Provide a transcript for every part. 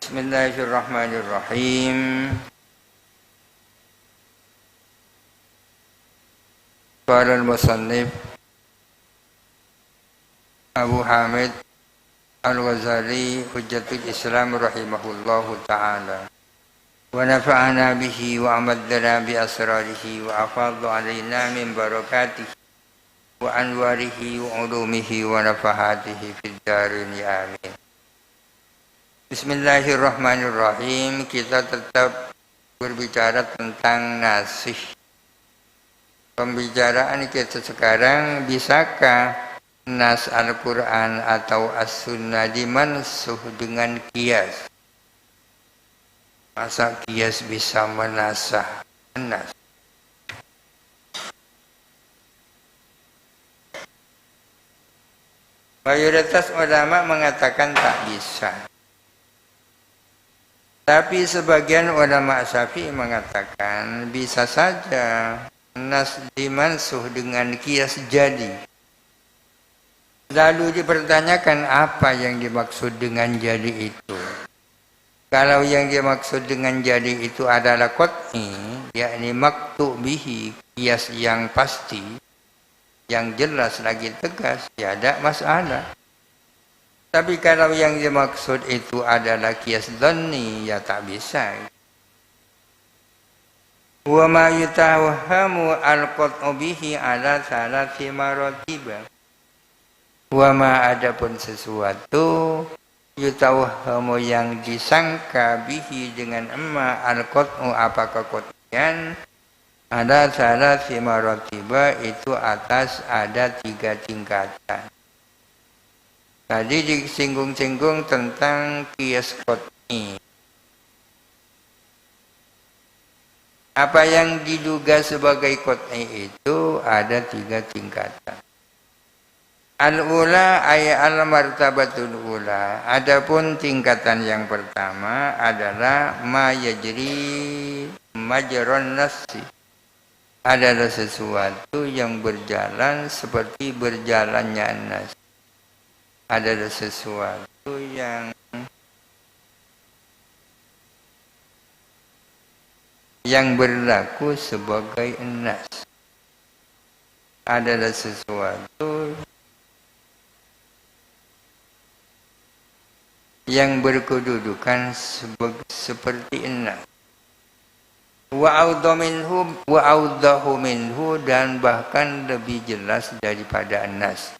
Bismillahirrahmanirrahim. Qala al-musannif Abu Hamid Al-Ghazali Hujjatul Islam rahimahullahu ta'ala. Wa nafa'ana bihi wa amaddana bi asrarihi wa afadhu alaina min barakatihi wa anwarihi wa ulumihi wa nafahatihi fid darin amin. Bismillahirrahmanirrahim. Kita tetap berbicara tentang nasih. Pembicaraan kita sekarang, bisakah nas Al-Quran atau As-Sunnah dimansuh dengan qiyas? Masa qiyas bisa menasah nas? Mayoritas ulama mengatakan tak bisa. Tapi sebagian ulama Syafi'i mengatakan bisa saja nas dimansuh dengan qiyas jadi. Lalu dipertanyakan apa yang dimaksud dengan jadi itu. Kalau yang dimaksud dengan jadi itu adalah qat'i, yakni maqtu' bihi, qiyas yang pasti, yang jelas lagi tegas, ya ada masalah. Tapi kalau yang dimaksud itu adalah qiyas dhanni, ya tak bisa. Wa ma yutawahhamu al-qat'u bihi ala salati maratib. Wa ma adapun sesuatu yutawahhamu yang disangka bihi dengan emma al-qat'u apakah qat'ian ala salati maratib itu atas ada 3 tingkatan. Tadi disinggung-singgung tentang qiyas qat'i. Apa yang diduga sebagai qat'i itu ada 3 tingkatan. Al-ula ay al-martabatul ula. Adapun tingkatan yang pertama adalah ma yajri majron nasi. Adalah sesuatu yang berjalan seperti berjalannya nas. Adalah sesuatu yang berlaku sebagai nas. Adalah sesuatu yang berkedudukan seperti nas. Wa awdahu minhu dan bahkan lebih jelas daripada nas.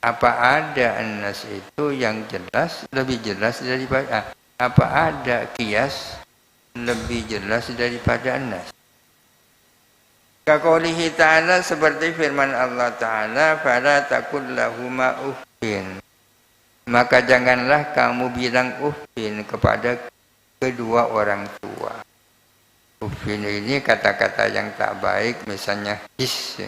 Apa ada nas itu yang jelas, lebih jelas daripada apa ada qiyas lebih jelas daripada nas. Kaqoulihi ta'ala, seperti firman Allah Ta'ala, fala taqul lahuma uffin. Maka janganlah kamu bilang uffin kepada kedua orang tua. Uffin ini kata-kata yang tak baik, misalnya his,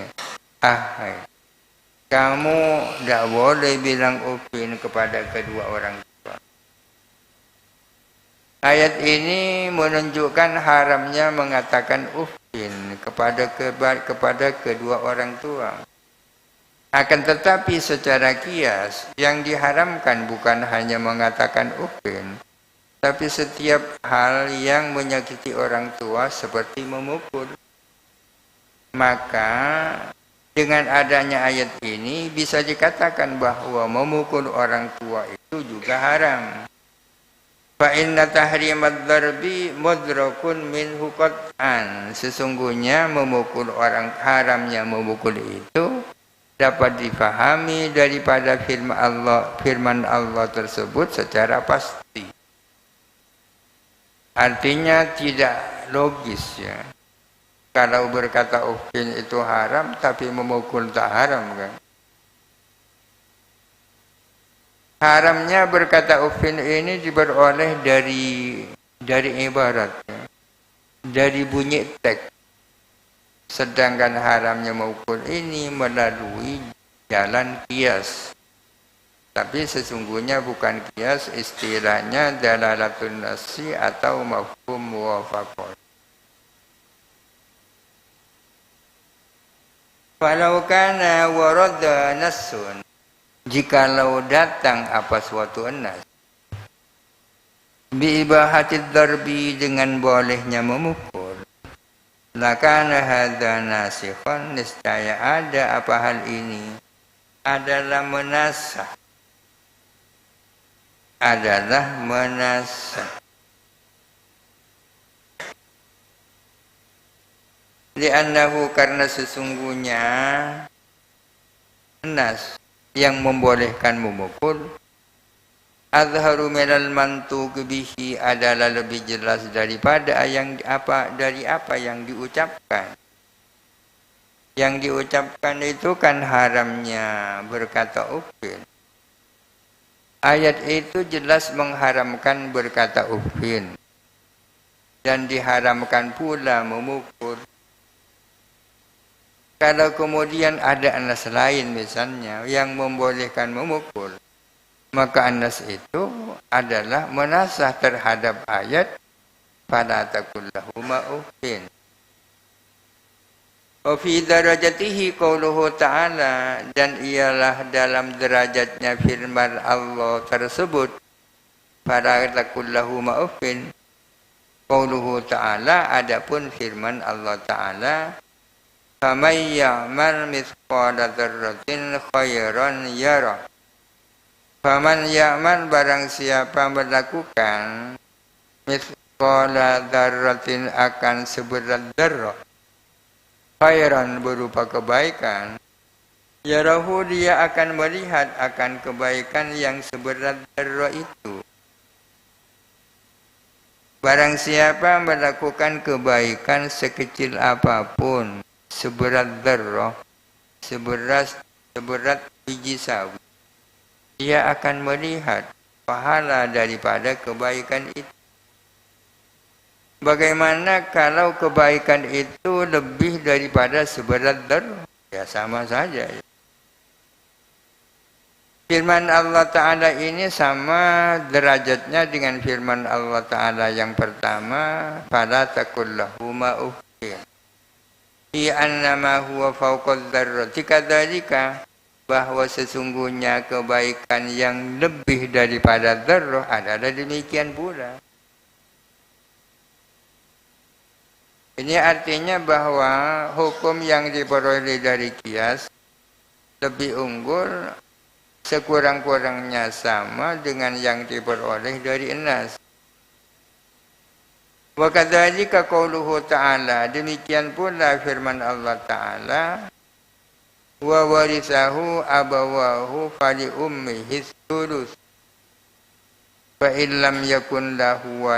kamu tidak boleh bilang uffin kepada kedua orang tua. Ayat ini menunjukkan haramnya mengatakan uffin kepada kedua orang tua. Akan tetapi secara qiyas yang diharamkan bukan hanya mengatakan uffin, tapi setiap hal yang menyakiti orang tua seperti memukul. Maka dengan adanya ayat ini bisa dikatakan bahwa memukul orang tua itu juga haram. Fa inna tahrimat darbi mudrakun minhu qat'an. Sesungguhnya memukul orang, haramnya memukul itu dapat difahami daripada firman Allah tersebut secara pasti. Artinya tidak logis ya. Kalau berkata uffin itu haram tapi memukul tak haram kan? Haramnya berkata uffin ini diperoleh dari ibarat, ya, dari bunyi teks. Sedangkan haramnya memukul ini melalui jalan qiyas. Tapi sesungguhnya bukan qiyas, istilahnya dalalatun nasi atau mafhum muwafaqah. Falau kana warada nassun, jikalau datang apa suatu nas biibahatid darbi dengan bolehnya memukul. Lakana hadza nasikhon, niscaya ada apa hal ini adalah menasakh, li'annahu, karena sesungguhnya nas yang membolehkan memukul azharu minal mantuq bihi, adalah lebih jelas daripada dari apa yang diucapkan. Yang diucapkan itu kan haramnya berkata uffin. Ayat itu jelas mengharamkan berkata uffin dan diharamkan pula memukul. Kalau kemudian ada nas lain misalnya yang membolehkan memukul, maka nas itu adalah menasah terhadap ayat fala taqul lahuma uffin. Wa fi darajatihi qauluhu ta'ala, dan ialah dalam derajatnya firman Allah tersebut fala taqul lahuma uffin. Qauluhu ta'ala, adapun firman Allah Ta'ala, faman ya'mal mithqala dzarratin khairan yarah. Faman ya'mal, barang siapa melakukan mithqala dzarratin, akan seberat dzarrah, khairan berupa kebaikan, yarahu, dia akan melihat akan kebaikan yang seberat dzarrah itu. Barang siapa melakukan kebaikan sekecil apapun, seberat dzarrah, seberat biji sawi, dia akan melihat pahala daripada kebaikan itu. Bagaimana kalau kebaikan itu lebih daripada seberat dzarrah? Ya sama saja. Firman Allah Ta'ala ini sama derajatnya dengan firman Allah Ta'ala yang pertama, fala taqul lahuma uffin, fi annama huwa fawqadz dzarrati kadzalika, bahwa sesungguhnya kebaikan yang lebih daripada dzarrah adalah demikian pula. Ini artinya bahwa hukum yang diperoleh dari qiyas lebih unggul, sekurang-kurangnya sama dengan yang diperoleh dari nas. Wa kadzalika qauluhu ta'ala, demikian pula firman Allah Ta'ala, wa warisahu abawahu fali ummihi thuluth fa illam yakun lahu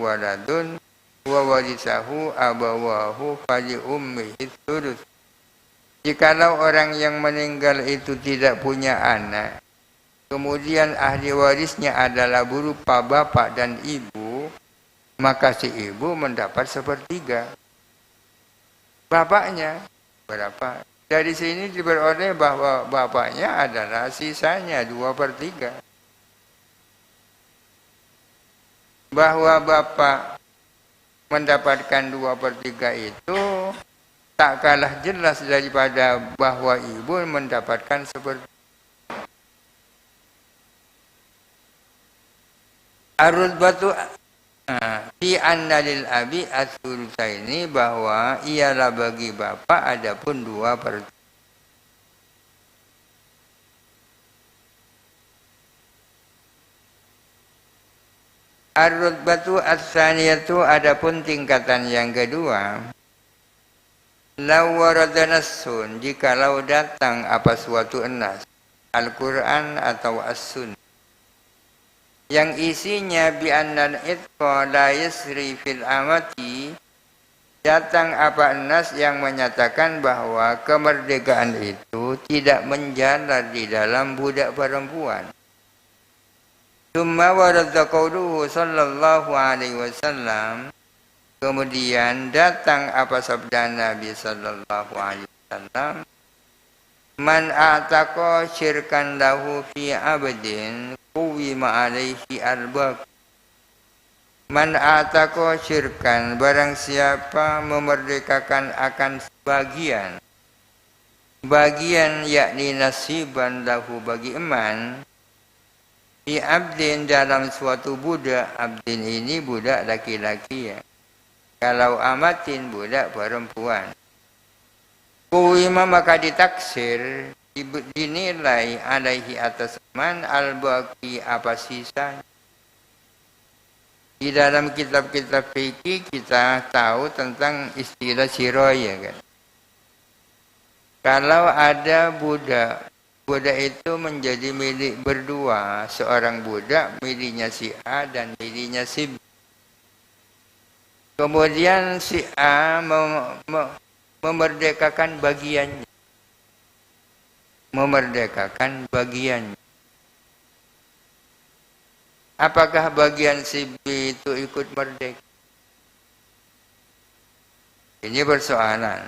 waladun wa warisahu abawahu fali ummihi thuluth. Jikalau orang yang meninggal itu tidak punya anak, kemudian ahli warisnya adalah berupa bapak dan ibu, maka si ibu mendapat sepertiga. Bapaknya berapa? Dari sini diperoleh bahwa bapaknya adalah sisanya 2/3. Bahwa bapak mendapatkan 2/3 itu tak kalah jelas daripada bahwa ibu mendapatkan seperti ar-rutbatu fi anna lil abi as-sulusaini, bahwa ialah bagi bapak adapun 2/3. Ar-rutbatu as-saniyatu, adapun tingkatan yang kedua, law warada nassun, jikalau datang apa suatu nas, Al-Quran atau As-Sunnah, yang isinya bi annal itqa la yasri fil amati, datang apa nas yang menyatakan bahwa kemerdekaan itu tidak menjalar di dalam budak perempuan. Tsumma warada qauluhu sallallahu alaihi wasallam, kemudian datang apa sabda Nabi sallallahu alaihi wasallam, man a'taqa syirkan lahu fi abdin quwima alaihi arbaq. Man a'taqa syirkan, barang siapa memerdekakan akan bagian yakni nasiban lahu bagi eman, Fi abdin dalam suatu budak. Abdin ini budak laki-laki ya. Kalau amatin budak perempuan. Kuwima maka ditaksir, dinilai alaihi atas man al-baqi apa sisa. Di dalam kitab-kitab fikih kita tahu tentang istilah siroya kan. Kalau ada budak, budak itu menjadi milik berdua, seorang budak miliknya si A dan miliknya si B. Kemudian si A memerdekakan bagiannya. Memerdekakan bagiannya. Apakah bagian si B itu ikut merdeka? Ini persoalan.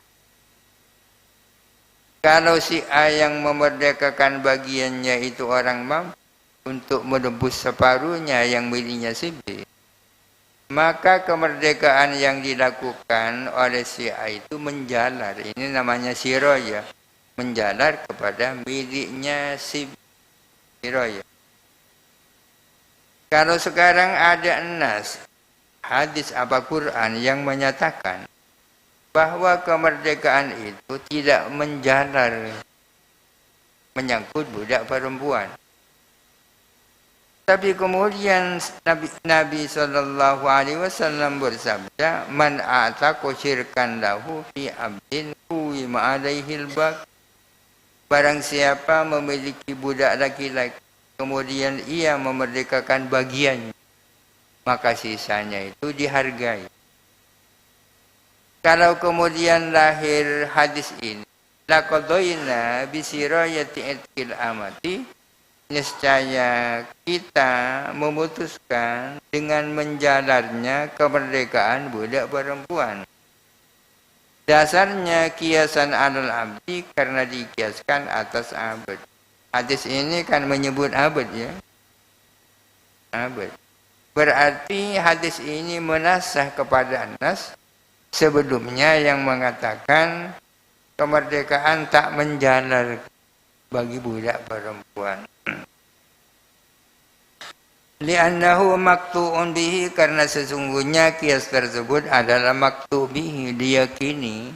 Kalau si A yang memerdekakan bagiannya itu orang mampu untuk menebus separuhnya yang miliknya si B, maka kemerdekaan yang dilakukan oleh si A itu menjalar. Ini namanya siroya. Menjalar kepada miliknya si B. Siroya. Kalau sekarang ada nas, hadis apa Quran yang menyatakan bahwa kemerdekaan itu tidak menjalar menyangkut budak perempuan. Tapi kemudian Nabi sallallahu alaihi wasallam bersabda, "Man a'taqa syirkan lahu fi abdin kuwima alaihil baq." Barang siapa memiliki budak laki-laki, kemudian ia memerdekakan bagiannya, maka sisanya itu dihargai. Kalau kemudian lahir hadis ini, laqadayna bisirayati itkil amati, niscaya kita memutuskan dengan menjalarnya kemerdekaan budak perempuan. Dasarnya kiasan alal abdi karena dikiaskan atas abd. Hadis ini kan menyebut abd ya. Abd. Berarti hadis ini menasah kepada nas sebelumnya yang mengatakan kemerdekaan tak menjalar bagi budak perempuan. Li'annahu maktu'un bihi, karena sesungguhnya kias tersebut adalah maktu' bihi, diyakini.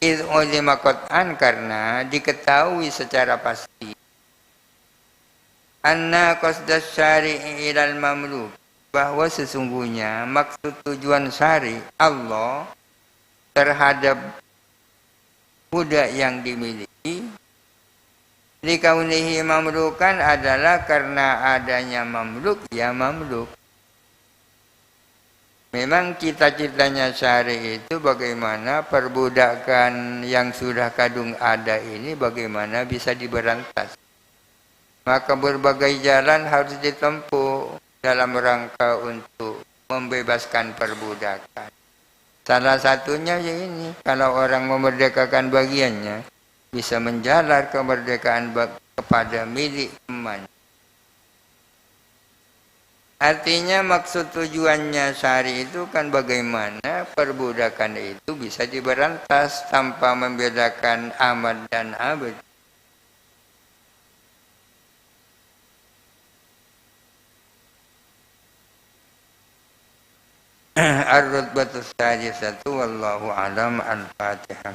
Idh ulima qat'an, karena diketahui secara pasti. Anna qasdas syari'i ilal mamluk, bahwa sesungguhnya maksud tujuan syari Allah terhadap budak yang dimiliki likaunihi mamlukan adalah karena adanya mamluk, ya mamluk. Memang cita-citanya syari itu bagaimana perbudakan yang sudah kadung ada ini bagaimana bisa diberantas. Maka berbagai jalan harus ditempuh dalam rangka untuk membebaskan perbudakan. Salah satunya ya ini, kalau orang memerdekakan bagiannya, bisa menjalar kemerdekaan kepada milik teman. Artinya maksud tujuannya syari itu kan bagaimana perbudakan itu bisa diberantas tanpa membedakan amad dan abad. Ar-rutbatus sadisatu wallahu alam. Al-Fatihah.